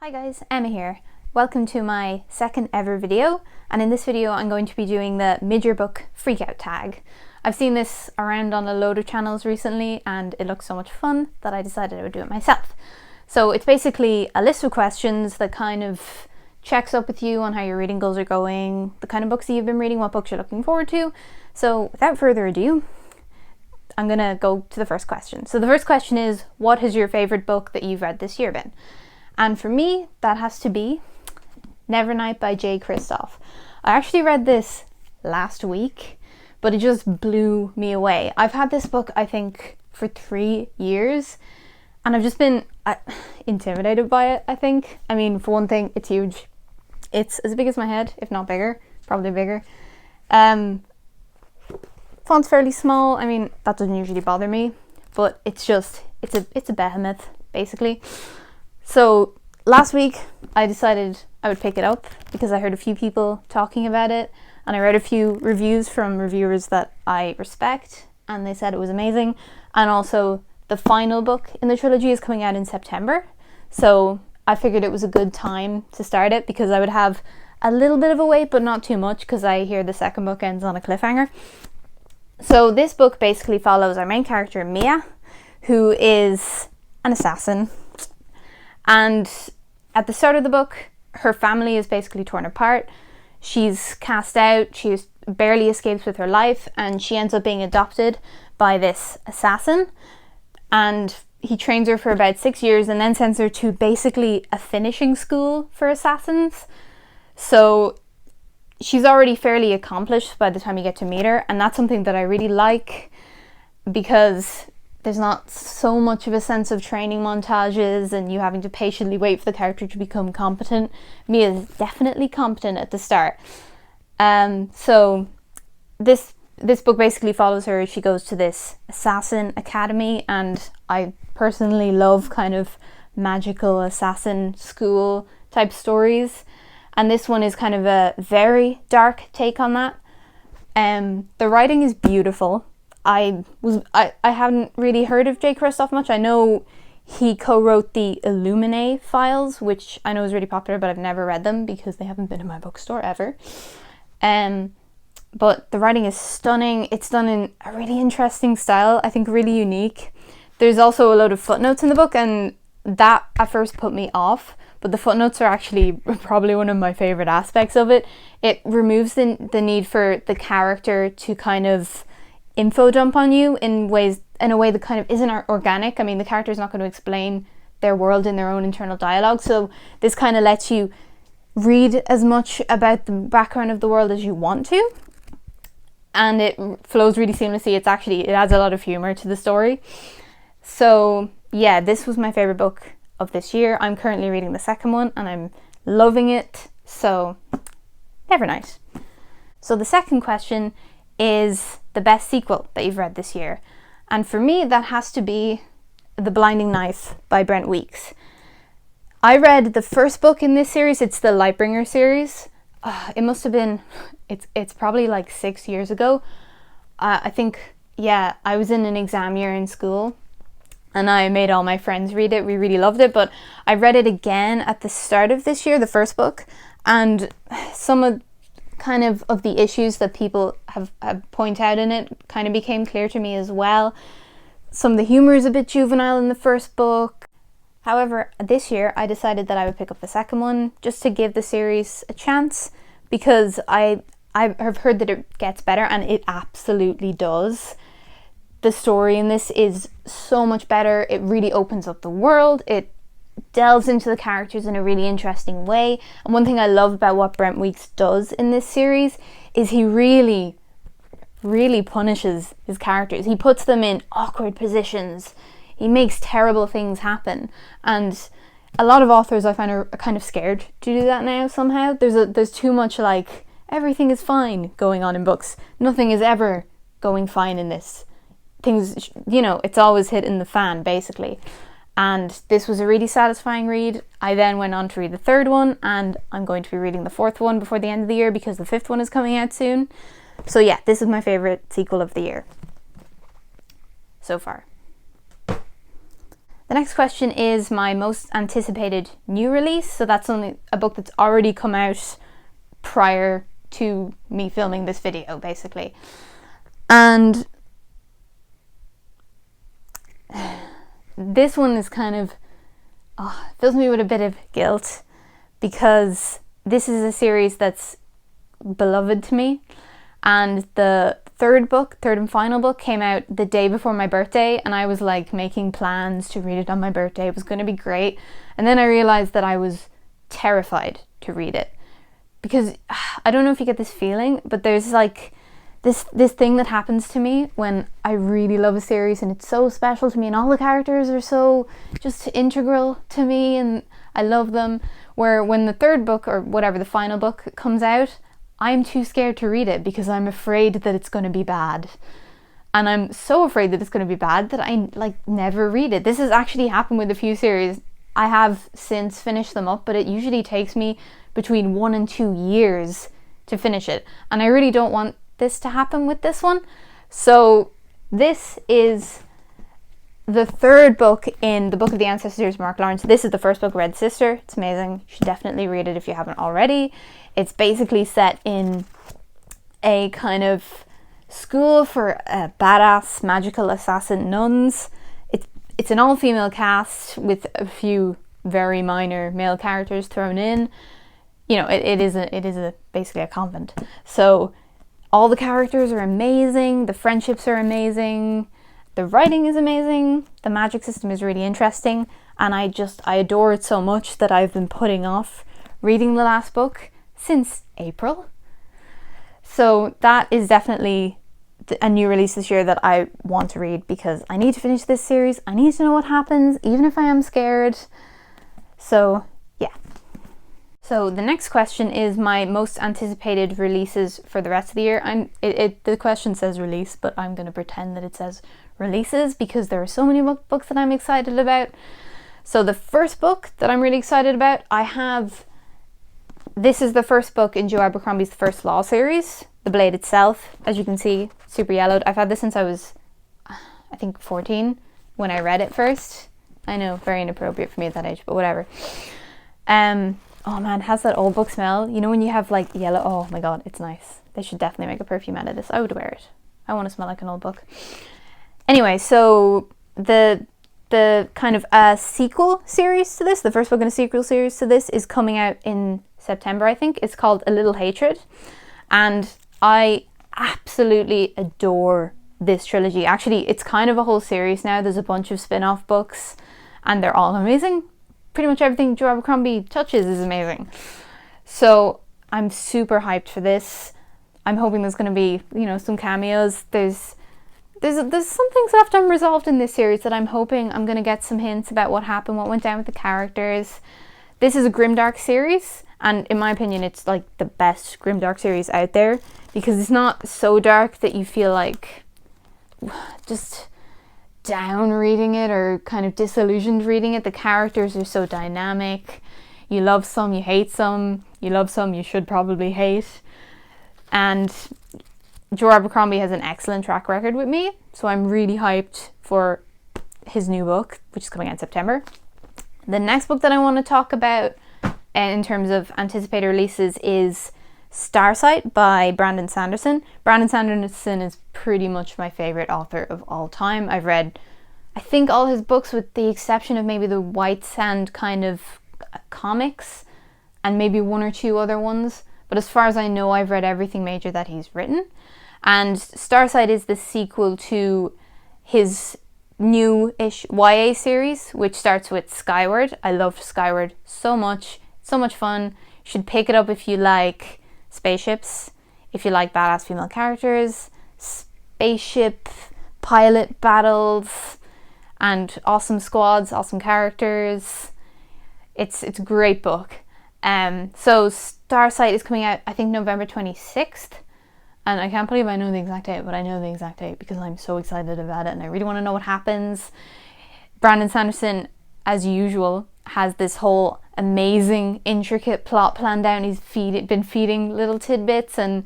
Hi guys, Emma here. Welcome to my second ever video, and in this video I'm going to be doing the mid-year book Freakout tag. I've seen this around on a load of channels recently and it looks so much fun that I decided I would do it myself. So it's basically a list of questions that kind of checks up with you on how your reading goals are going, the kind of books that you've been reading, what books you're looking forward to. So without further ado, I'm gonna go to the first question. So the first question is, what has your favourite book that you've read this year been? And for me, that has to be Nevernight by J. Kristoff. I actually read this last week, but it just blew me away. I've had this book, I think, for 3 years, and I've just been intimidated by it, I think. I mean, for one thing, it's huge. It's as big as my head, if not bigger, probably bigger. Font's fairly small. I mean, that doesn't usually bother me, but it's a behemoth, basically. So last week I decided I would pick it up because I heard a few people talking about it, and I read a few reviews from reviewers that I respect, and they said it was amazing. And also the final book in the trilogy is coming out in September, so I figured it was a good time to start it because I would have a little bit of a wait, but not too much, because I hear the second book ends on a cliffhanger. So this book basically follows our main character Mia, who is an assassin. And at the start of the book, her family is basically torn apart. She's cast out, she barely escapes with her life, and she ends up being adopted by this assassin. And he trains her for about 6 years and then sends her to basically a finishing school for assassins. So she's already fairly accomplished by the time you get to meet her, and that's something that I really like because there's not so much of a sense of training montages and you having to patiently wait for the character to become competent. Mia is definitely competent at the start. So this book basically follows her as she goes to this assassin academy, and I personally love kind of magical assassin school type stories. And this one is kind of a very dark take on that. The writing is beautiful. I hadn't really heard of J. Kristoff much. I know he co-wrote the Illuminae files, which I know is really popular, but I've never read them because they haven't been in my bookstore ever. But the writing is stunning. It's done in a really interesting style, I think really unique. There's also a load of footnotes in the book, and that at first put me off, but the footnotes are actually probably one of my favorite aspects of it. It removes the need for the character to kind of info dump on you in a way that kind of isn't organic. I mean, the character's not going to explain their world in their own internal dialogue, so this kind of lets you read as much about the background of the world as you want to, and it flows really seamlessly. It adds a lot of humor to the story. So yeah, this was my favorite book of this year. I'm currently reading the second one and I'm loving it. So Nevernight. So the second question is the best sequel that you've read this year, and for me that has to be The Blinding Knife by Brent Weeks. I read the first book in this series. It's the Lightbringer series. It must have been, it's probably like 6 years ago. I think, yeah, I was in an exam year in school and I made all my friends read it. We really loved it, but I read it again at the start of this year, the first book, and some of the issues that people have point out in it kind of became clear to me as well. Some of the humor is a bit juvenile in the first book. However, this year I decided that I would pick up the second one just to give the series a chance, because I have heard that it gets better, and it absolutely does. The story in this is so much better. It really opens up the world. It delves into the characters in a really interesting way. And one thing I love about what Brent Weeks does in this series is he really, really punishes his characters. He puts them in awkward positions. He makes terrible things happen. And a lot of authors I find are kind of scared to do that now somehow. There's too much like everything is fine going on in books. Nothing is ever going fine in this. Things, it's always hitting the fan basically. And this was a really satisfying read. I then went on to read the third one, and I'm going to be reading the fourth one before the end of the year because the fifth one is coming out soon. So yeah, this is my favourite sequel of the year so far. The next question is my most anticipated new release. So that's only a book that's already come out prior to me filming this video, basically. And this one is kind of, fills me with a bit of guilt, because this is a series that's beloved to me. And the third and final book came out the day before my birthday, and I was like making plans to read it on my birthday. It was going to be great. And then I realized that I was terrified to read it, because I don't know if you get this feeling, but there's like this thing that happens to me when I really love a series and it's so special to me and all the characters are so just integral to me and I love them, where when the third book or whatever, the final book comes out, I'm too scared to read it because I'm afraid that it's going to be bad. And I'm so afraid that it's going to be bad that I never read it. This has actually happened with a few series. I have since finished them up, but it usually takes me between 1 and 2 years to finish it. And I really don't want this to happen with this one. So this is the third book in the Book of the Ancestors, Mark Lawrence. This is the first book, Red Sister. It's amazing. You should definitely read it if you haven't already. It's basically set in a kind of school for badass magical assassin nuns. It's an all-female cast with a few very minor male characters thrown in. You know, it is basically a convent. So all the characters are amazing. The friendships are amazing. The writing is amazing. The magic system is really interesting. And I adore it so much that I've been putting off reading the last book since April. So that is definitely a new release this year that I want to read, because I need to finish this series. I need to know what happens, even if I am scared. So yeah. So the next question is my most anticipated releases for the rest of the year. The question says release, but I'm going to pretend that it says releases because there are so many books that I'm excited about. So the first book that I'm really excited about, this is the first book in Joe Abercrombie's First Law series, The Blade Itself. As you can see, super yellowed. I've had this since I was, I think, 14 when I read it first. I know, very inappropriate for me at that age, but whatever. Oh man, it has that old book smell. You know when you have like yellow, oh my god, it's nice. They should definitely make a perfume out of this. I would wear it. I want to smell like an old book. Anyway, so the kind of a sequel series to this, the first book in a sequel series to this, is coming out in September, I think. It's called A Little Hatred. And I absolutely adore this trilogy. Actually, it's kind of a whole series now. There's a bunch of spin-off books and they're all amazing. Pretty much everything Joe Abercrombie touches is amazing. So I'm super hyped for this. I'm hoping there's going to be, you know, some cameos. There's some things left unresolved in this series that I'm hoping I'm going to get some hints about what happened, what went down with the characters. This is a grimdark series, and in my opinion, it's like the best grimdark series out there, because it's not so dark that you feel like just down reading it or kind of disillusioned reading it. The characters are so dynamic. You love some, you hate some. You love some, you should probably hate. And Joe Abercrombie has an excellent track record with me, so I'm really hyped for his new book, which is coming out in September. The next book that I want to talk about in terms of anticipated releases is Starsight by Brandon Sanderson. Brandon Sanderson is pretty much my favorite author of all time. I've read, I think, all his books with the exception of maybe the White Sand kind of comics and maybe 1 or 2 other ones. But as far as I know, I've read everything major that he's written. And Starsight is the sequel to his new-ish YA series, which starts with Skyward. I loved Skyward so much. So much fun. You should pick it up if you like spaceships, if you like badass female characters, spaceship pilot battles, and awesome squads, awesome characters. It's a great book. So Starsight is coming out, I think, November 26th. And I can't believe I know the exact date, but I know the exact date because I'm so excited about it and I really want to know what happens. Brandon Sanderson, as usual, has this whole amazing, intricate plot planned out. He's been feeding little tidbits, and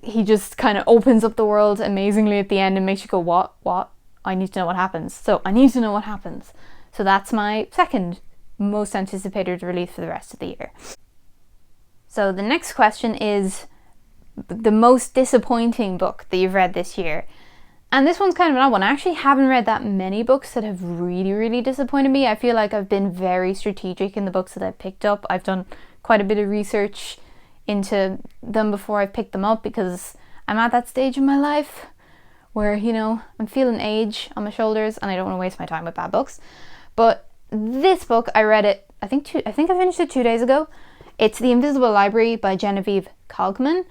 he just kind of opens up the world amazingly at the end and makes you go, what? I need to know what happens. So I need to know what happens. So that's my second most anticipated release for the rest of the year. So the next question is the most disappointing book that you've read this year. And this one's kind of an odd one. I actually haven't read that many books that have really, really disappointed me. I feel like I've been very strategic in the books that I've picked up. I've done quite a bit of research into them before I picked them up, because I'm at that stage in my life where, you know, I'm feeling age on my shoulders and I don't want to waste my time with bad books. But this book, I read it, I think I finished it 2 days ago. It's The Invisible Library by Genevieve Cogman.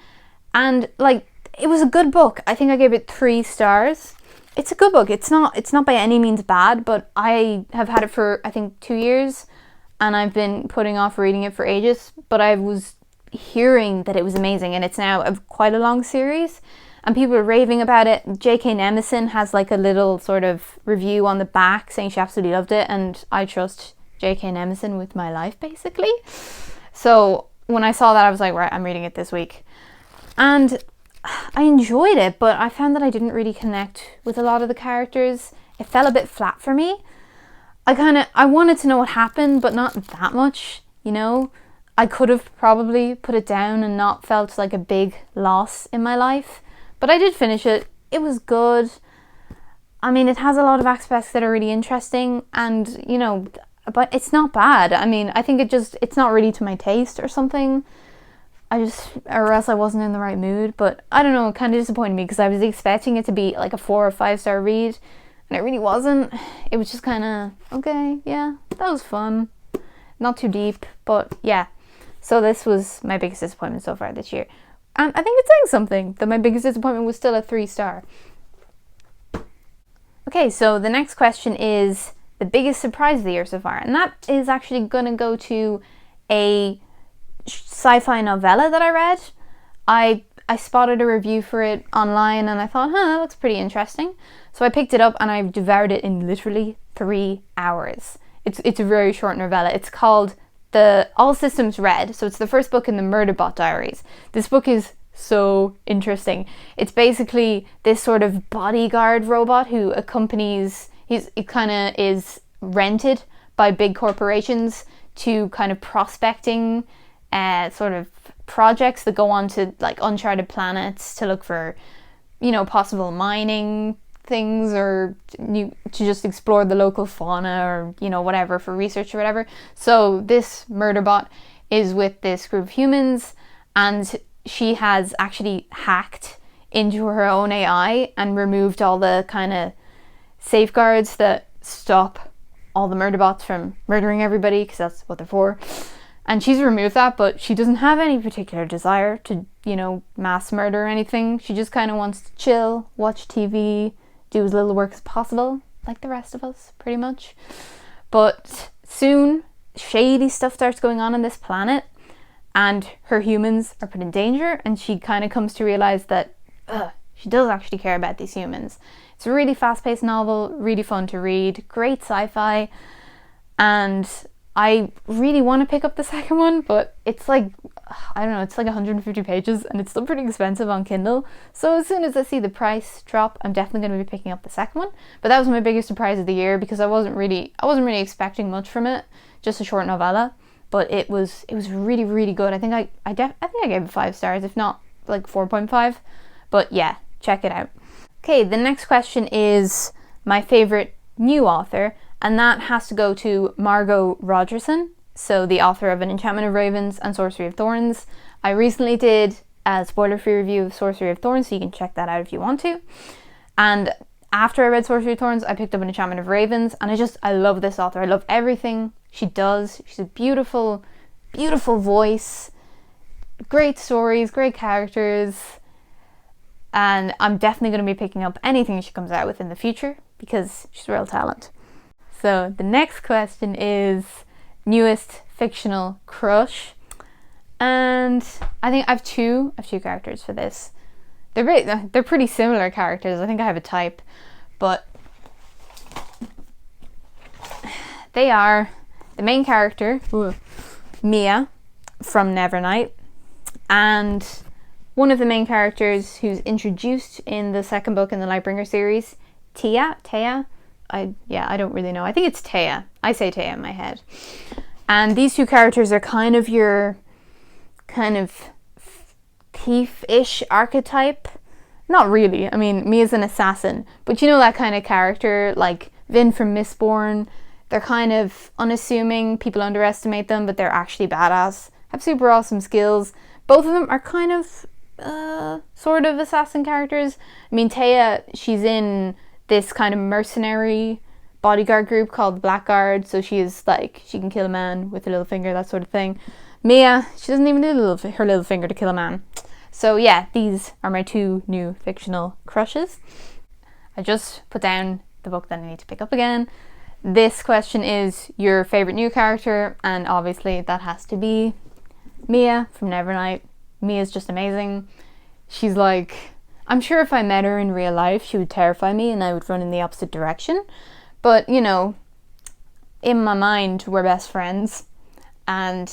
And like, it was a good book. I think I gave it 3 stars. It's a good book. It's not by any means bad, but I have had it for, I think, 2 years, and I've been putting off reading it for ages. But I was hearing that it was amazing, and it's now quite a long series, and people are raving about it. J.K. Nemison has like a little sort of review on the back saying she absolutely loved it, and I trust J.K. Nemison with my life, basically. So when I saw that, I was like, right, I'm reading it this week. And I enjoyed it, but I found that I didn't really connect with a lot of the characters. It fell a bit flat for me. I wanted to know what happened, but not that much, you know? I could have probably put it down and not felt like a big loss in my life. But I did finish it. It was good. I mean, it has a lot of aspects that are really interesting, and, you know, but it's not bad. I mean, I think it's not really to my taste or something. Or else I wasn't in the right mood. But I don't know, it kind of disappointed me because I was expecting it to be like a 4 or 5 star read, and it really wasn't. It was just kind of, okay, yeah, that was fun. Not too deep, but yeah. So this was my biggest disappointment so far this year. And I think it's saying something that my biggest disappointment was still a 3 star. Okay, so the next question is the biggest surprise of the year so far. And that is actually going to go to a sci-fi novella that I read. I spotted a review for it online and I thought, that looks pretty interesting. So I picked it up and I devoured it in literally 3 hours. It's a very short novella. It's called All Systems Red. So it's the first book in the Murderbot Diaries. This book is so interesting. It's basically this sort of bodyguard robot who accompanies, it kind of is rented by big corporations to kind of prospecting sort of projects that go on to like uncharted planets to look for, you know, possible mining things, or to just explore the local fauna, or, you know, whatever, for research or whatever. So this Murderbot is with this group of humans, and she has actually hacked into her own AI and removed all the kind of safeguards that stop all the Murderbots from murdering everybody, because that's what they're for. And she's removed that, but she doesn't have any particular desire to, you know, mass murder or anything. She just kind of wants to chill, watch TV, do as little work as possible, like the rest of us, pretty much. But soon, shady stuff starts going on this planet, and her humans are put in danger, and she kind of comes to realize that she does actually care about these humans. It's a really fast-paced novel, really fun to read, great sci-fi, and I really want to pick up the second one, but it's like, I don't know, it's like 150 pages and it's still pretty expensive on Kindle. So as soon as I see the price drop, I'm definitely going to be picking up the second one. But that was my biggest surprise of the year, because I wasn't really expecting much from it, just a short novella. But it was really, really good. I think I gave it 5 stars, if not like 4.5. But yeah, check it out. Okay, the next question is my favorite new author, and that has to go to Margot Rogerson, so the author of An Enchantment of Ravens and Sorcery of Thorns. I recently did a spoiler-free review of Sorcery of Thorns, so you can check that out if you want to. And after I read Sorcery of Thorns, I picked up An Enchantment of Ravens, and I love this author. I love everything she does. She's a beautiful, beautiful voice, great stories, great characters, and I'm definitely going to be picking up anything she comes out with in the future, because she's a real talent. So the next question is newest fictional crush, and I think I have two characters for this. They're pretty similar characters. I think I have a type, but they are the main character, Mia from Nevernight, and one of the main characters who's introduced in the second book in the Lightbringer series, Tia. I don't really know. I think it's Taya. I say Taya in my head. And these two characters are kind of your kind of thief-ish archetype. Not really. I mean, Mia's an assassin, but you know that kind of character, like Vin from Mistborn. They're kind of unassuming, people underestimate them, but they're actually badass, have super awesome skills. Both of them are kind of sort of assassin characters. I mean, Taya, she's in this kind of mercenary bodyguard group called the Blackguard, so she is like, she can kill a man with her little finger, that sort of thing. Mia, she doesn't even need her little finger to kill a man. So yeah, these are my two new fictional crushes. I just put down the book that I need to pick up again. This question is your favourite new character, and obviously that has to be Mia from Nevernight. Mia's just amazing. She's like, I'm sure if I met her in real life, she would terrify me and I would run in the opposite direction. But, you know, in my mind, we're best friends. And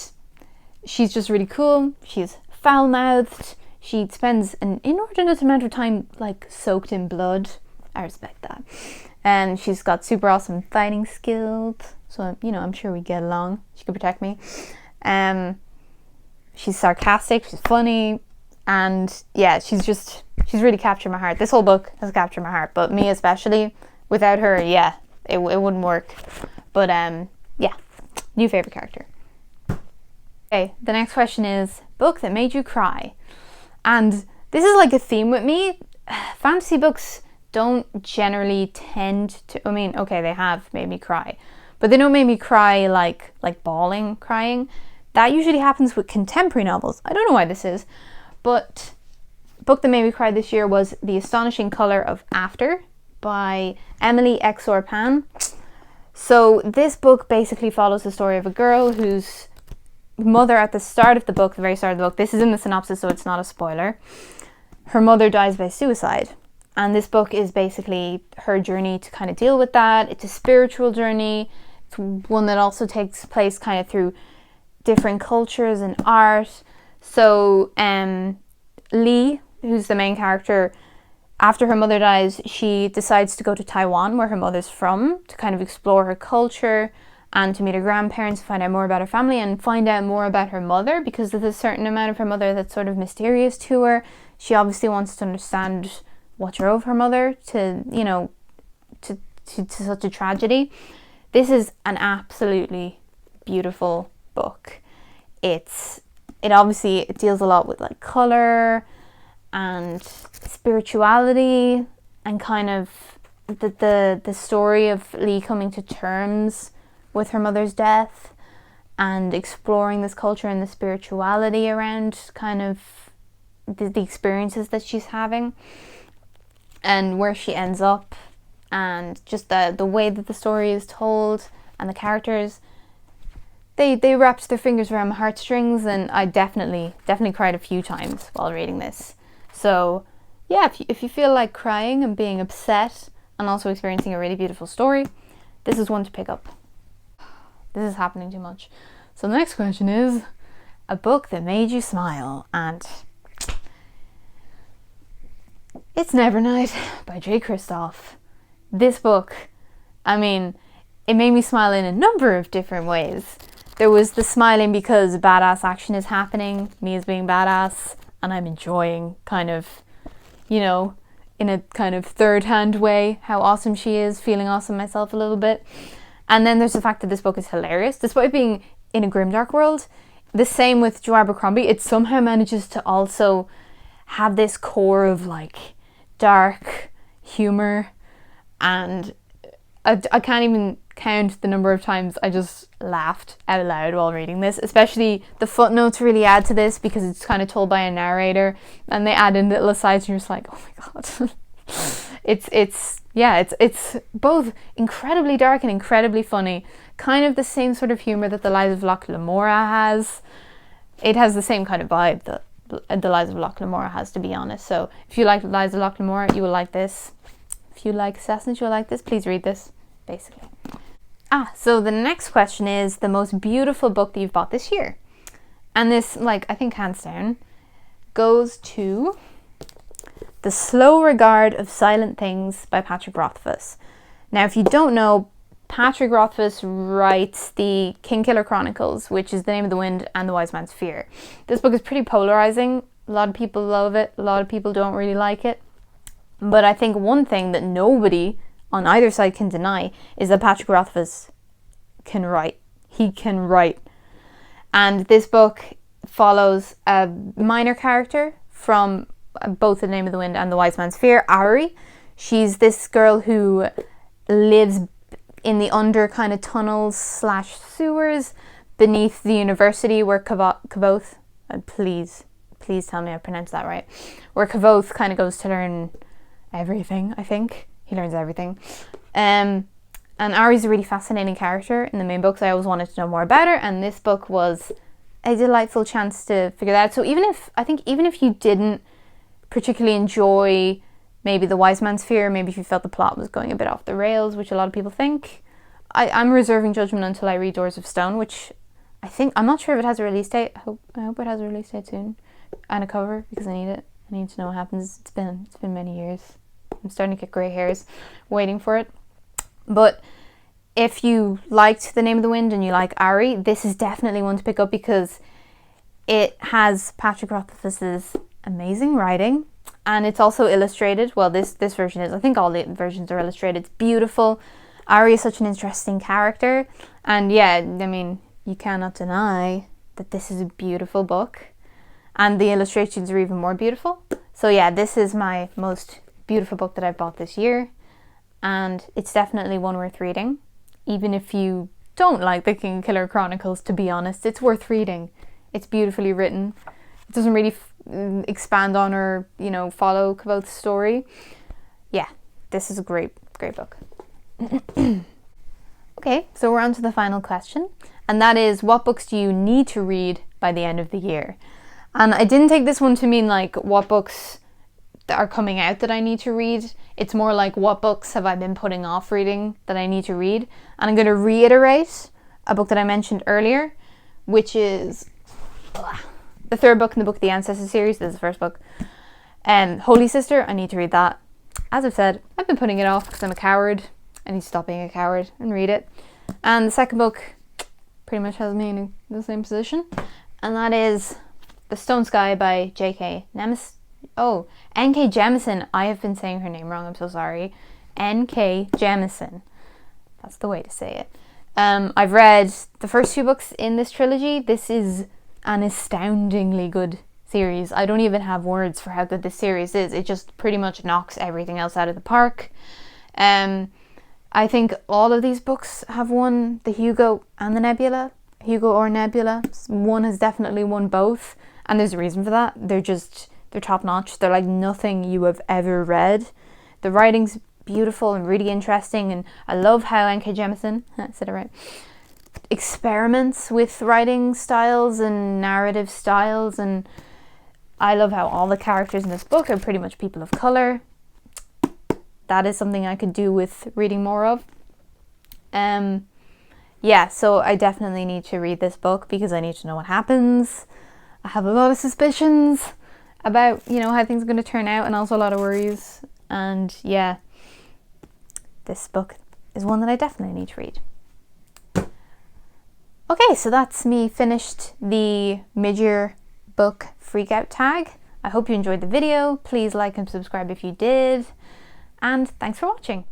she's just really cool. She's foul-mouthed. She spends an inordinate amount of time, like, soaked in blood. I respect that. And she's got super awesome fighting skills. So, you know, I'm sure we get along. She could protect me. She's sarcastic. She's funny. And, yeah, she's really captured my heart. This whole book has captured my heart. But me especially, without her, yeah, it wouldn't work. But, yeah, new favourite character. Okay, the next question is, book that made you cry. And this is like a theme with me. Fantasy books don't generally tend to, I mean, okay, they have made me cry, but they don't make me cry like bawling, crying. That usually happens with contemporary novels. I don't know why this is, but book that made me cry this year was The Astonishing Colour of After by Emily Exor-Pan. So this book basically follows the story of a girl whose mother, at the start of the book, the very start of the book, this is in the synopsis so it's not a spoiler, her mother dies by suicide. And this book is basically her journey to kind of deal with that. It's a spiritual journey. It's one that also takes place kind of through different cultures and art. So Lee, who's the main character, after her mother dies, she decides to go to Taiwan, where her mother's from, to kind of explore her culture and to meet her grandparents, find out more about her family and find out more about her mother, because there's a certain amount of her mother that's sort of mysterious to her. She obviously wants to understand what drove her mother to, you know, to such a tragedy. This is an absolutely beautiful book. It deals a lot with like color and spirituality and kind of the story of Lee coming to terms with her mother's death and exploring this culture and the spirituality around kind of the experiences that she's having and where she ends up, and just the way that the story is told and the characters, they wrapped their fingers around my heartstrings, and I definitely cried a few times while reading this. So yeah, if you feel like crying and being upset and also experiencing a really beautiful story, this is one to pick up. This is happening too much. So the next question is, a book that made you smile, and it's Nevernight by J. Kristoff. This book, I mean, it made me smile in a number of different ways. There was the smiling because badass action is happening, me as being badass, and I'm enjoying kind of, you know, in a kind of third-hand way, how awesome she is, feeling awesome myself a little bit. And then there's the fact that this book is hilarious. Despite being in a grimdark world, the same with Joe Abercrombie, it somehow manages to also have this core of like dark humor, and I can't even count the number of times I just laughed out loud while reading this. Especially the footnotes really add to this because it's kind of told by a narrator and they add in little asides and you're just like, oh my god. It's both incredibly dark and incredibly funny. Kind of the same sort of humour that The Lies of Locke Lamora has. It has the same kind of vibe that The Lies of Locke Lamora has, to be honest. So if you like The Lies of Locke Lamora, you will like this. If you like Assassins, you will like this. Please read this, basically. So the next question is the most beautiful book that you've bought this year. And this, like, I think hands down, goes to The Slow Regard of Silent Things by Patrick Rothfuss. Now, if you don't know, Patrick Rothfuss writes the Kingkiller Chronicles, which is The Name of the Wind and The Wise Man's Fear. This book is pretty polarizing. A lot of people love it. A lot of people don't really like it. But I think one thing that nobody on either side can deny is that Patrick Rothfuss can write. He can write. And this book follows a minor character from both The Name of the Wind and The Wise Man's Fear, Ari. She's this girl who lives in the under kind of tunnels / sewers beneath the university where Kavoth, please tell me I pronounced that right, where Kavoth kind of goes to learn everything, I think. He learns everything. And Ari's a really fascinating character in the main books. I always wanted to know more about her, and this book was a delightful chance to figure that out. So even if you didn't particularly enjoy maybe The Wise Man's Fear, maybe if you felt the plot was going a bit off the rails, which a lot of people think, I'm reserving judgment until I read Doors of Stone, which I'm not sure if it has a release date. I hope it has a release date soon, and a cover, because I need it. I need to know what happens. It's been many years. I'm starting to get grey hairs waiting for it. But if you liked The Name of the Wind and you like Ari, this is definitely one to pick up because it has Patrick Rothfuss's amazing writing, and it's also illustrated. Well, this version is. I think all the versions are illustrated. It's beautiful. Ari is such an interesting character, and yeah, I mean, you cannot deny that this is a beautiful book, and the illustrations are even more beautiful. So yeah, this is my most beautiful book that I've bought this year, and it's definitely one worth reading. Even if you don't like the Kingkiller Chronicles, to be honest, it's worth reading. It's beautifully written. It doesn't really expand on or, follow Kavoth's story. Yeah, this is a great book. Okay, so we're on to the final question, and that is, what books do you need to read by the end of the year? And I didn't take this one to mean like what books that are coming out that I need to read. It's more like what books have I been putting off reading that I need to read. And I'm going to reiterate a book that I mentioned earlier, which is the third book in the book of the Ancestors series. This is the first book. Holy Sister, I need to read that. As I've said, I've been putting it off because I'm a coward. I need to stop being a coward and read it. And the second book pretty much has me in the same position, and that is The Stone Sky by N.K. Jemisin. I have been saying her name wrong, I'm so sorry. N.K. Jemisin. That's the way to say it. I've read the first 2 books in this trilogy. This is an astoundingly good series. I don't even have words for how good this series is. It just pretty much knocks everything else out of the park. I think all of these books have won the Hugo and the Nebula. Hugo or Nebula. One has definitely won both, and there's a reason for that. They're top notch. They're like nothing you have ever read. The writing's beautiful and really interesting, and I love how N.K. Jemisin, I said it right, experiments with writing styles and narrative styles, and I love how all the characters in this book are pretty much people of colour. That is something I could do with reading more of. Yeah, so I definitely need to read this book because I need to know what happens. I have a lot of suspicions about, how things are going to turn out, and also a lot of worries. And yeah, this book is one that I definitely need to read. Okay, so that's me finished the mid-year book Freakout tag. I hope you enjoyed the video. Please like and subscribe if you did. And thanks for watching.